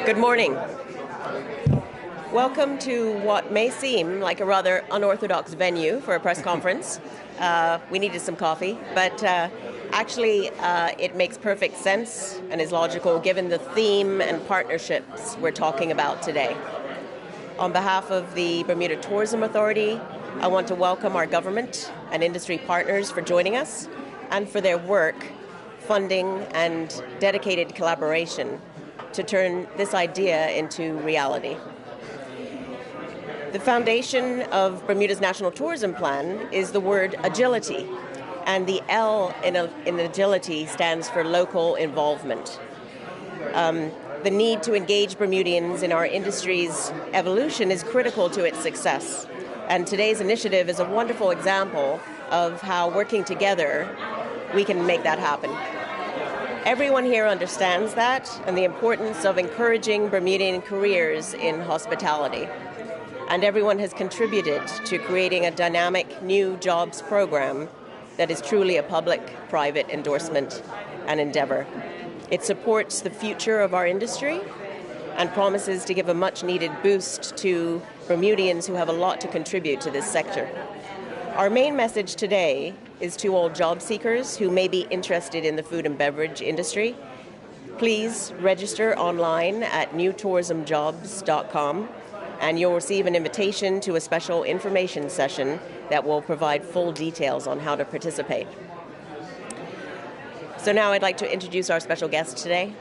Good morning. Welcome to what may seem like a rather unorthodox venue for a press conference. We needed some coffee, but actually it makes perfect sense and is logical given the theme and partnerships we're talking about today. On behalf of the Bermuda Tourism Authority, I want to welcome our government and industry partners for joining us and for their work, funding, and dedicated collaboration to turn this idea into reality. The foundation of Bermuda's National Tourism Plan is the word agility, and the L in agility stands for local involvement. The need to engage Bermudians in our industry's evolution is critical to its success, and today's initiative is a wonderful example of how working together we can make that happen. Everyone here understands that and the importance of encouraging Bermudian careers in hospitality. And everyone has contributed to creating a dynamic new jobs program that is truly a public-private endorsement and endeavor. It supports the future of our industry and promises to give a much-needed boost to Bermudians who have a lot to contribute to this sector. Our main message today is to all job seekers who may be interested in the food and beverage industry. Please register online at newtourismjobs.com and you'll receive an invitation to a special information session that will provide full details on how to participate. So now I'd like to introduce our special guest today.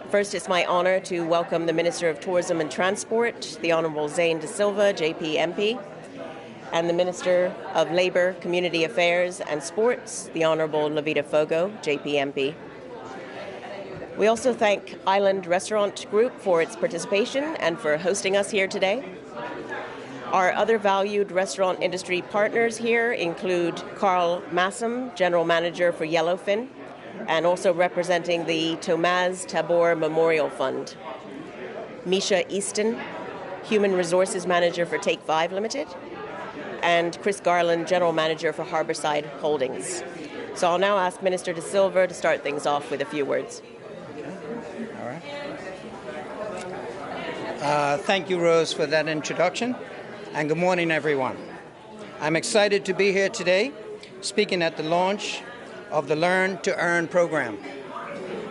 First, it's my honor to welcome the Minister of Tourism and Transport, the Honorable Zane Silva, JP MP, and the Minister of Labour, Community Affairs and Sports, the Honourable Lovitta Foggo, JP MP. We also thank Island Restaurant Group for its participation and for hosting us here today. Our other valued restaurant industry partners here include Carl Massam, General Manager for Yellowfin, and also representing the Tomaz Tabor Memorial Fund. Misha Easton, Human Resources Manager for Take 5 Limited, and Chris Garland, General Manager for Harborside Holdings. So I'll now ask Minister De Silva to start things off with a few words. All right. Thank you, Rose, for that introduction, and good morning, everyone. I'm excited to be here today, speaking at the launch of the Learn to Earn program.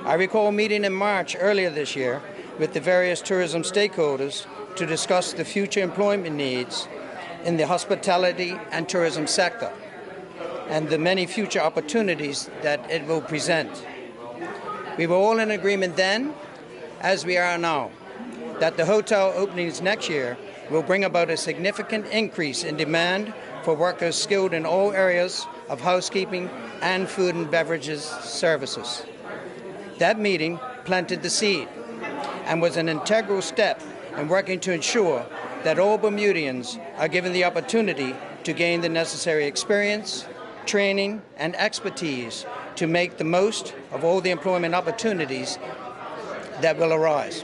I recall meeting in March earlier this year with the various tourism stakeholders to discuss the future employment needs in the hospitality and tourism sector and the many future opportunities that it will present. We were all in agreement then, as we are now, that the hotel openings next year will bring about a significant increase in demand for workers skilled in all areas of housekeeping and food and beverages services. That meeting planted the seed and was an integral step in working to ensure that all Bermudians are given the opportunity to gain the necessary experience, training, and expertise to make the most of all the employment opportunities that will arise.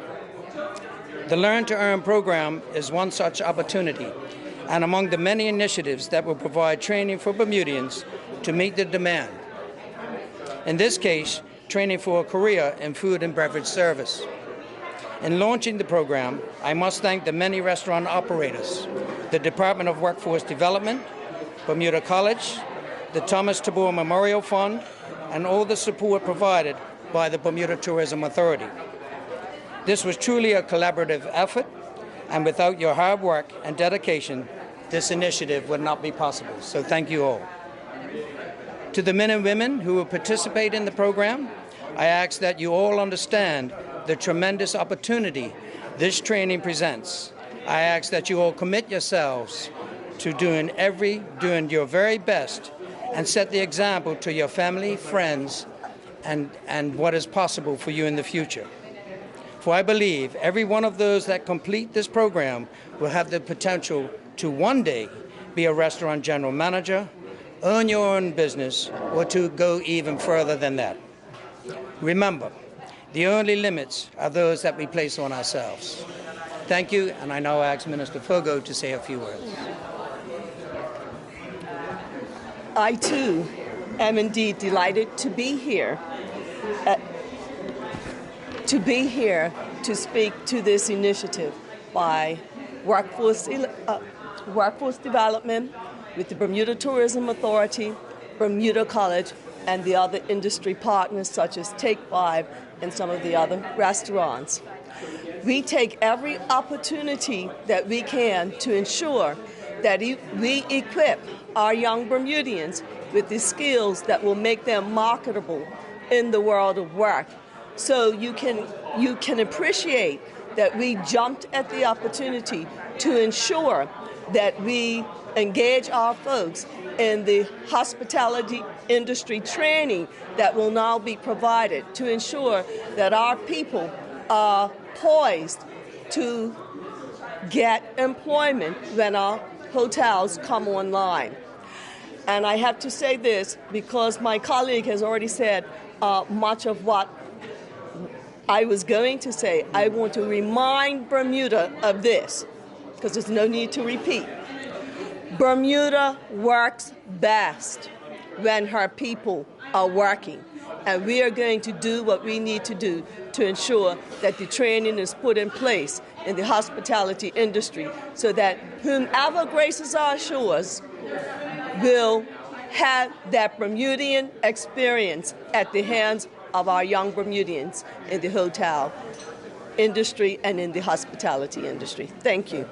The Learn to Earn program is one such opportunity, and among the many initiatives that will provide training for Bermudians to meet the demand. In this case, training for a career in food and beverage service. In launching the program, I must thank the many restaurant operators, the Department of Workforce Development, Bermuda College, the Thomas Tabor Memorial Fund, and all the support provided by the Bermuda Tourism Authority. This was truly a collaborative effort, and without your hard work and dedication, this initiative would not be possible. So thank you all. To the men and women who will participate in the program, I ask that you all understand the tremendous opportunity this training presents. I ask that you all commit yourselves to doing your very best and set the example to your family, friends, and what is possible for you in the future. For I believe every one of those that complete this program will have the potential to one day be a restaurant general manager, own your own business, or to go even further than that. Remember, the only limits are those that we place on ourselves. Thank you, and I now ask Minister Foggo to say a few words. I, too, am indeed delighted to be here to be here to speak to this initiative by workforce development with the Bermuda Tourism Authority, Bermuda College, and the other industry partners such as Take 5 and some of the other restaurants. We take every opportunity that we can to ensure that we equip our young Bermudians with the skills that will make them marketable in the world of work. So you can appreciate that we jumped at the opportunity to ensure that we engage our folks in the hospitality industry training that will now be provided to ensure that our people are poised to get employment when our hotels come online. And I have to say this because my colleague has already said much of what I was going to say. I want to remind Bermuda of this because there's no need to repeat. Bermuda works best when her people are working. And we are going to do what we need to do to ensure that the training is put in place in the hospitality industry so that whomever graces our shores will have that Bermudian experience at the hands of our young Bermudians in the hotel industry and in the hospitality industry. Thank you.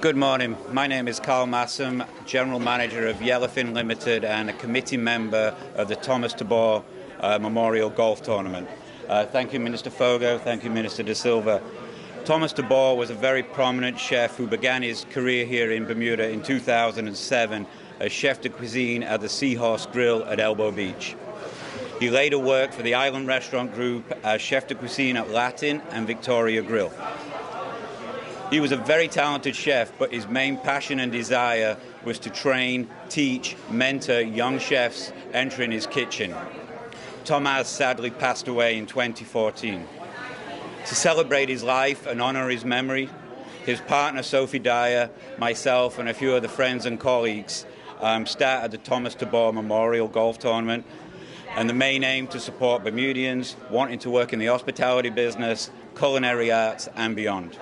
Good morning. My name is Carl Massam, General Manager of Yellowfin Limited and a committee member of the Thomas Tabor Memorial Golf Tournament. Thank you, Minister Foggo. Thank you, Minister De Silva. Thomas Tabor was a very prominent chef who began his career here in Bermuda in 2007 as chef de cuisine at the Seahorse Grill at Elbow Beach. He later worked for the Island Restaurant Group as chef de cuisine at Latin and Victoria Grill. He was a very talented chef, but his main passion and desire was to train, teach, mentor young chefs entering his kitchen. Thomas sadly passed away in 2014. To celebrate his life and honor his memory, his partner Sophie Dyer, myself, and a few other friends and colleagues started the Thomas Tabor Memorial Golf Tournament, and the main aim to support Bermudians wanting to work in the hospitality business, culinary arts, and beyond.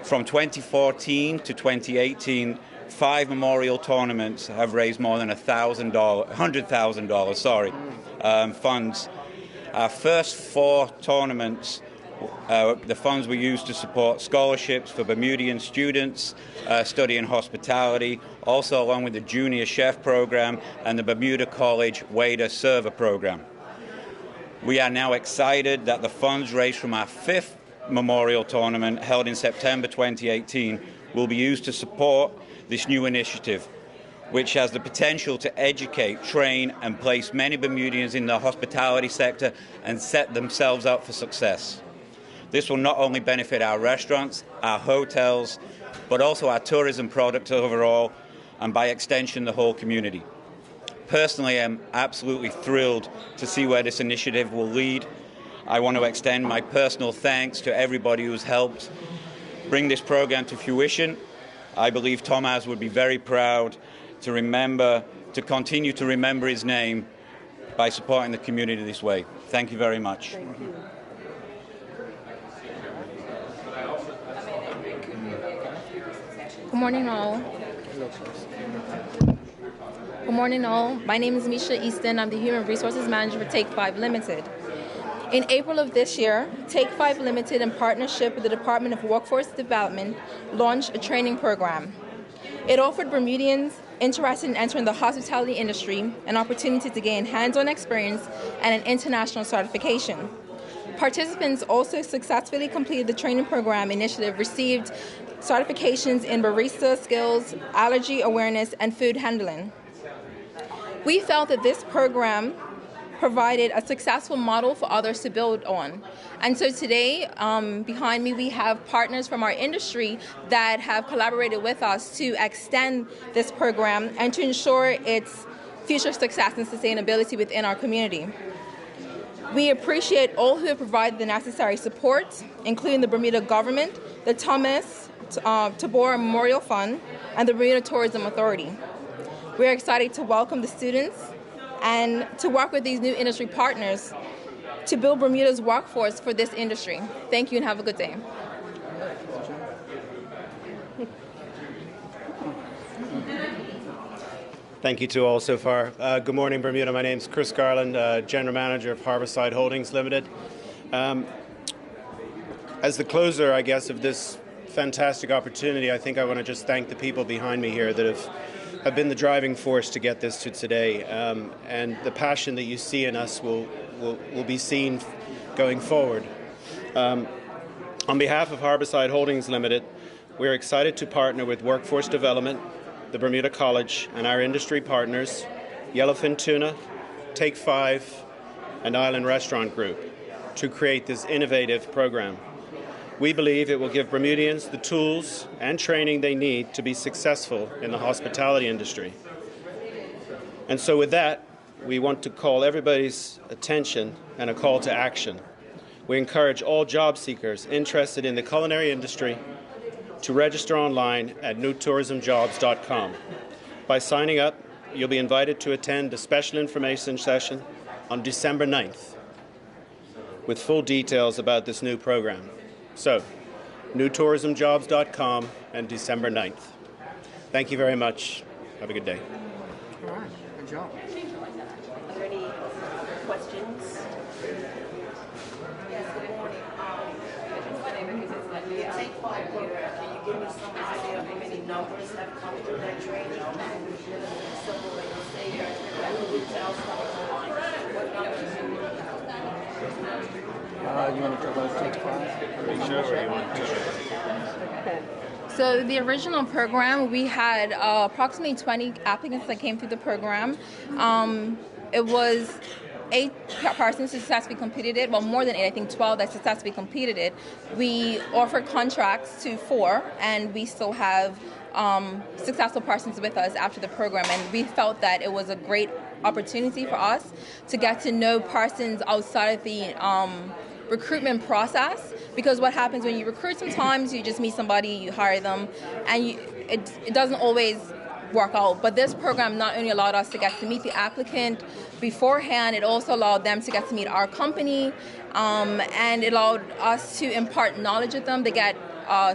From 2014 to 2018, 5 memorial tournaments have raised more than $100,000 funds. Our first 4 tournaments, the funds were used to support scholarships for Bermudian students studying hospitality, also along with the Junior Chef Program and the Bermuda College Waiter Server Program. We are now excited that the funds raised from our 5th memorial tournament held in September 2018 will be used to support this new initiative, which has the potential to educate, train, and place many Bermudians in the hospitality sector and set themselves up for success. This will not only benefit our restaurants, our hotels, but also our tourism product overall, and by extension, the whole community. Personally, I'm absolutely thrilled to see where this initiative will lead. I want to extend my personal thanks to everybody who's helped bring this program to fruition. I believe Thomas would be very proud to continue to remember his name by supporting the community this way. Thank you very much. Thank you. Good morning, all. Good morning, all. My name is Misha Easton. I'm the Human Resources Manager for Take 5 Limited. In April of this year, Take 5 Limited, in partnership with the Department of Workforce Development, launched a training program. It offered Bermudians interested in entering the hospitality industry an opportunity to gain hands-on experience and an international certification. Participants also successfully completed the training program initiative, received certifications in barista skills, allergy awareness, and food handling. We felt that this program provided a successful model for others to build on. And so today, behind me, we have partners from our industry that have collaborated with us to extend this program and to ensure its future success and sustainability within our community. We appreciate all who have provided the necessary support, including the Bermuda government, the Thomas Tabor Memorial Fund, and the Bermuda Tourism Authority. We are excited to welcome the students and to work with these new industry partners to build Bermuda's workforce for this industry. Thank you and have a good day. Thank you to all so far. Good morning, Bermuda. My name is Chris Garland, General Manager of Harborside Holdings Limited. As the closer, I guess, of this fantastic opportunity, I think I want to just thank the people behind me here that have been the driving force to get this to today. And the passion that you see in us will be seen going forward. On behalf of Harborside Holdings Limited, we're excited to partner with Workforce Development, the Bermuda College, and our industry partners, Yellowfin Tuna, Take 5, and Island Restaurant Group, to create this innovative program. We believe it will give Bermudians the tools and training they need to be successful in the hospitality industry. And so with that, we want to call everybody's attention and a call to action. We encourage all job seekers interested in the culinary industry to register online at newtourismjobs.com. By signing up, you'll be invited to attend a special information session on December 9th with full details about this new program. So, newtourismjobs.com and December 9th. Thank you very much. Have a good day. All right, good job. Are there any questions? Yes, good morning. Because it's Take 5 program. Can you give me some idea of how many numbers have come through that training? So when you say that you tell someone, what numbers do you You want to talk about Take 5? Are you sure or you want to? So the original program, we had approximately 20 applicants that came through the program. It was 8 persons who successfully completed it, well, more than 8, I think 12 that successfully completed it. We offered contracts to 4, and we still have successful persons with us after the program, and we felt that it was a great opportunity for us to get to know persons outside of the recruitment process, because what happens when you recruit, sometimes you just meet somebody, you hire them, and it doesn't always work out. But this program not only allowed us to get to meet the applicant beforehand, it also allowed them to get to meet our company, and it allowed us to impart knowledge with them. They get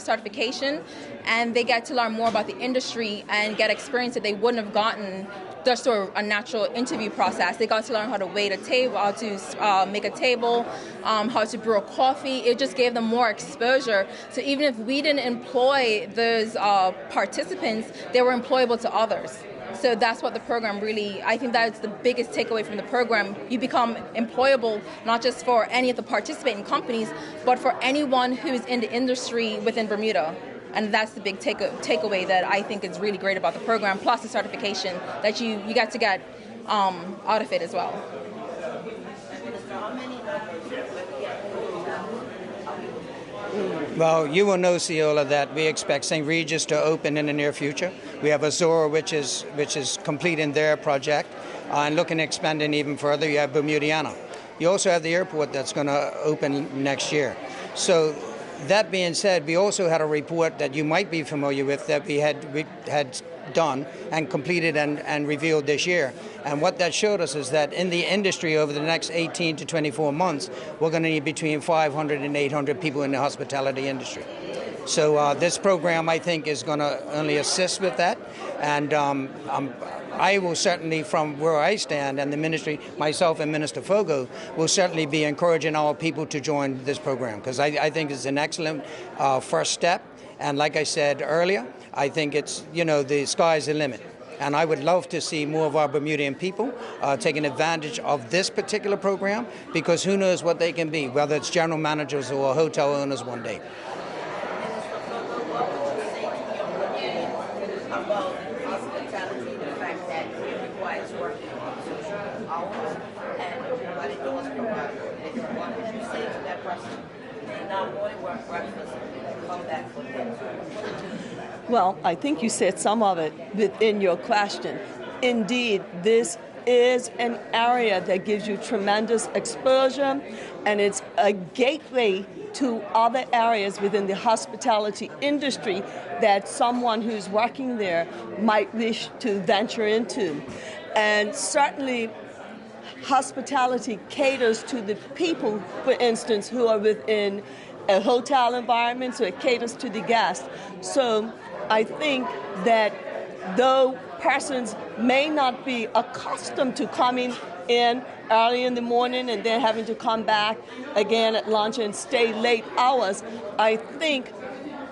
certification, and they get to learn more about the industry and get experience that they wouldn't have gotten just through a natural interview process. They got to learn how to wait a table, how to make a table, how to brew a coffee. It just gave them more exposure. So even if we didn't employ those participants, they were employable to others. So that's what the program really, I think that's the biggest takeaway from the program. You become employable not just for any of the participating companies, but for anyone who's in the industry within Bermuda. And that's the big takeaway that I think is really great about the program, plus the certification that you get to get out of it as well. Well, you will know, Ciola, that we expect St. Regis to open in the near future. We have Azora, which is completing their project, and looking at expanding even further. You have Bermudiana. You also have the airport that's going to open next year. So that being said, we also had a report that you might be familiar with that we had done and completed and revealed this year. And what that showed us is that in the industry over the next 18 to 24 months, we're going to need between 500 and 800 people in the hospitality industry. So this program, I think, is going to only assist with that. And I will certainly, from where I stand and the ministry, myself and Minister Foggo, will certainly be encouraging our people to join this program, because I think it's an excellent first step. And like I said earlier, I think it's, the sky's the limit. And I would love to see more of our Bermudian people taking advantage of this particular program, because who knows what they can be, whether it's general managers or hotel owners one day. Well, I think you said some of it within your question. Indeed, this is an area that gives you tremendous exposure, and it's a gateway to other areas within the hospitality industry that someone who's working there might wish to venture into. And certainly hospitality caters to the people, for instance, who are within a hotel environment, so it caters to the guests. So I think that though persons may not be accustomed to coming in early in the morning and then having to come back again at lunch and stay late hours, I think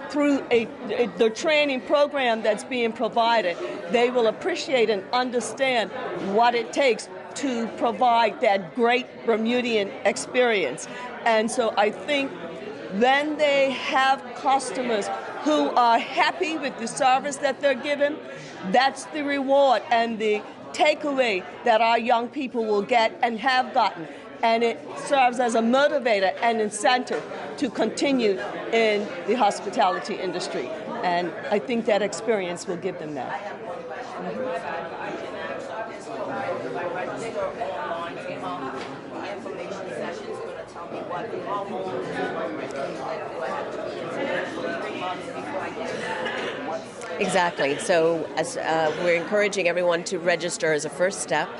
through the training program that's being provided, they will appreciate and understand what it takes to provide that great Bermudian experience. And so I think when they have customers who are happy with the service that they're given, that's the reward and the takeaway that our young people will get and have gotten. And it serves as a motivator and incentive to continue in the hospitality industry. And I think that experience will give them that. Exactly. So as we're encouraging everyone to register as a first step.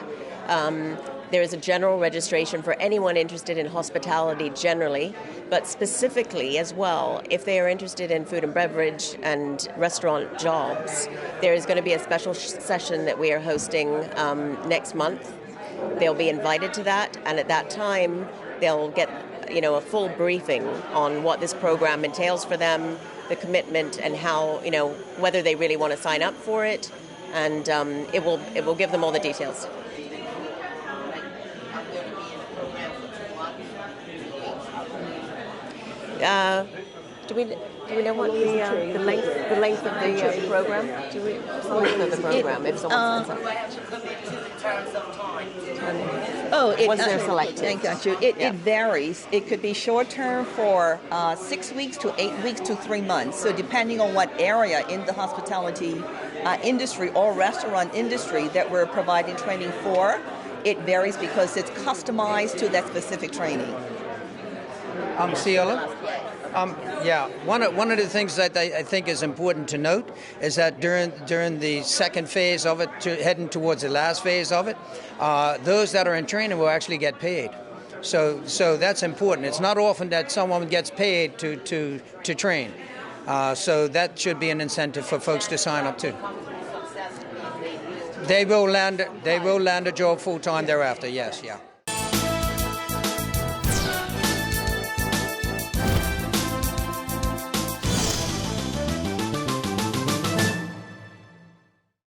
There is a general registration for anyone interested in hospitality generally, but specifically as well, if they are interested in food and beverage and restaurant jobs, there is going to be a special session that we are hosting next month. They'll be invited to that, and at that time, they'll get a full briefing on what this program entails for them, the commitment, and how whether they really want to sign up for it, and it will give them all the details. Do we know what the length of the program? Do we length of the program if someone signs up? Once they're selected. I got you. It varies. It could be short term for 6 weeks to 8 weeks to 3 months. So depending on what area in the hospitality industry or restaurant industry that we're providing training for, it varies because it's customized to that specific training. Ciela? One of the things that I think is important to note is that during the second phase of it, heading towards the last phase of it, those that are in training will actually get paid. So that's important. It's not often that someone gets paid to train. So that should be an incentive for folks to sign up too. They will land a job full time thereafter. Yes, yeah.